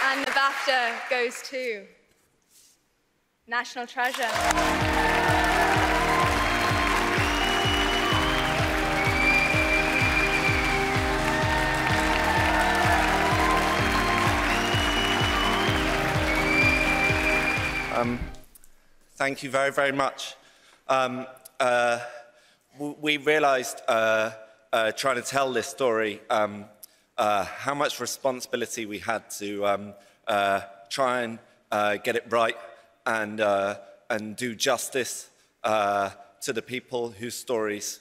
And the BAFTA goes to National Treasure. Thank you very, very much. We realised trying to tell this story how much responsibility we had to try and get it right and do justice to the people whose stories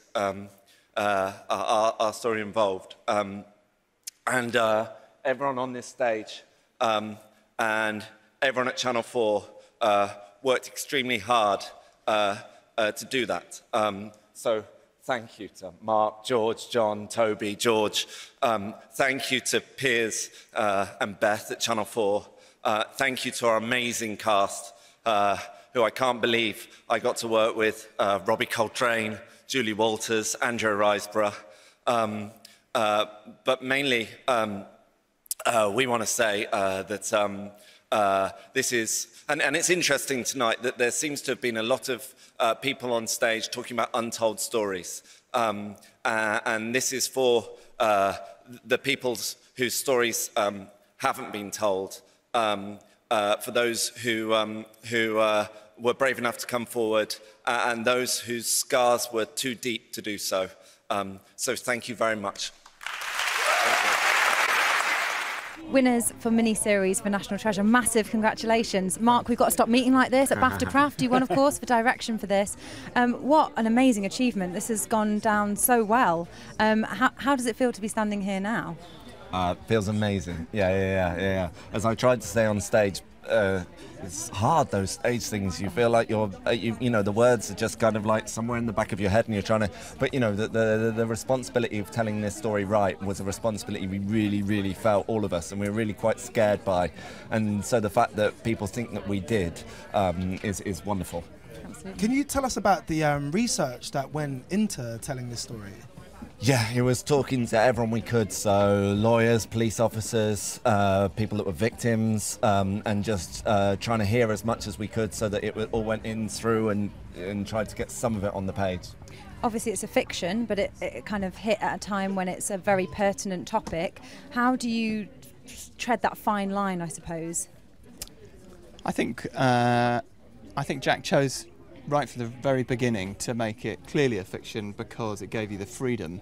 our story involved. And everyone on this stage and everyone at Channel 4 worked extremely hard to do that. So thank you to Mark, George, John, Toby, George. Thank you to Piers and Beth at Channel 4. Thank you to our amazing cast, who I can't believe I got to work with. Robbie Coltrane, Julie Walters, Andrea Riseborough. But mainly, we want to say that this is, and it's interesting tonight that there seems to have been a lot of people on stage talking about untold stories. And this is for the people whose stories haven't been told, for those who were brave enough to come forward, and those whose scars were too deep to do so. So thank you very much. Winners for mini-series for National Treasure, massive congratulations. Mark, we've got to stop meeting like this at BAFTA Craft. You won, of course, for direction for this. What an amazing achievement. This has gone down so well. How does it feel to be standing here now? It feels amazing. Yeah. As I tried to say on stage, it's hard, those stage things. You feel like you know, the words are just kind of like somewhere in the back of your head and you're trying to, but you know, the responsibility of telling this story right was a responsibility we really felt, all of us, and we were really quite scared by. And so the fact that people think that we did is wonderful. Absolutely. Can you tell us about the research that went into telling this story? Yeah, it was talking to everyone we could, so lawyers, police officers, people that were victims, and just trying to hear as much as we could so that it all went in through and tried to get some of it on the page. Obviously it's a fiction, but it kind of hit at a time when it's a very pertinent topic. How do you tread that fine line, I suppose? I think Jack chose right from the very beginning to make it clearly a fiction because it gave you the freedom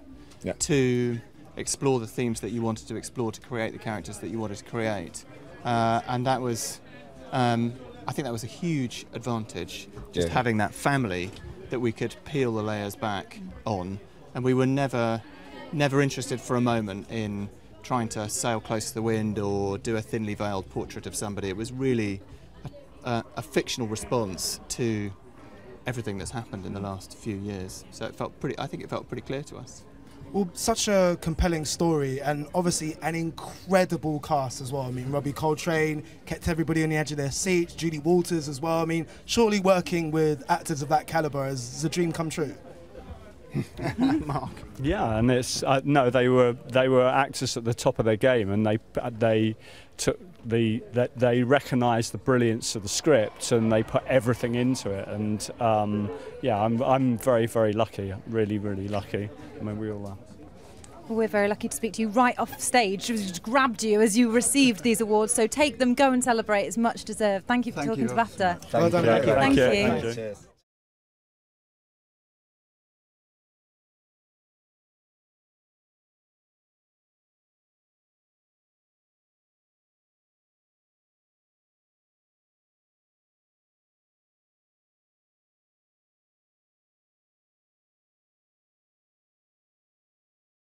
to explore the themes that you wanted to explore, to create the characters that you wanted to create, and that was, I think that was a huge advantage, just having that family that we could peel the layers back on, and we were never interested for a moment in trying to sail close to the wind or do a thinly veiled portrait of somebody. It was really a fictional response to everything that's happened in the last few years. So it felt pretty, I think it felt pretty clear to us. Well, such a compelling story, and obviously an incredible cast as well. I mean, Robbie Coltrane kept everybody on the edge of their seats, Julie Walters as well. I mean, surely working with actors of that calibre is a dream come true. Mark. Yeah, and it's no, they were actors at the top of their game, and they took they recognised the brilliance of the script and they put everything into it. And yeah, I'm very lucky, really lucky. I mean, we all are. Well, we're very lucky to speak to you right off stage. We just grabbed you as you received these awards, so take them, go and celebrate. It's much deserved. Thank you for talking to BAFTA. Thank you. Thank you. Cheers.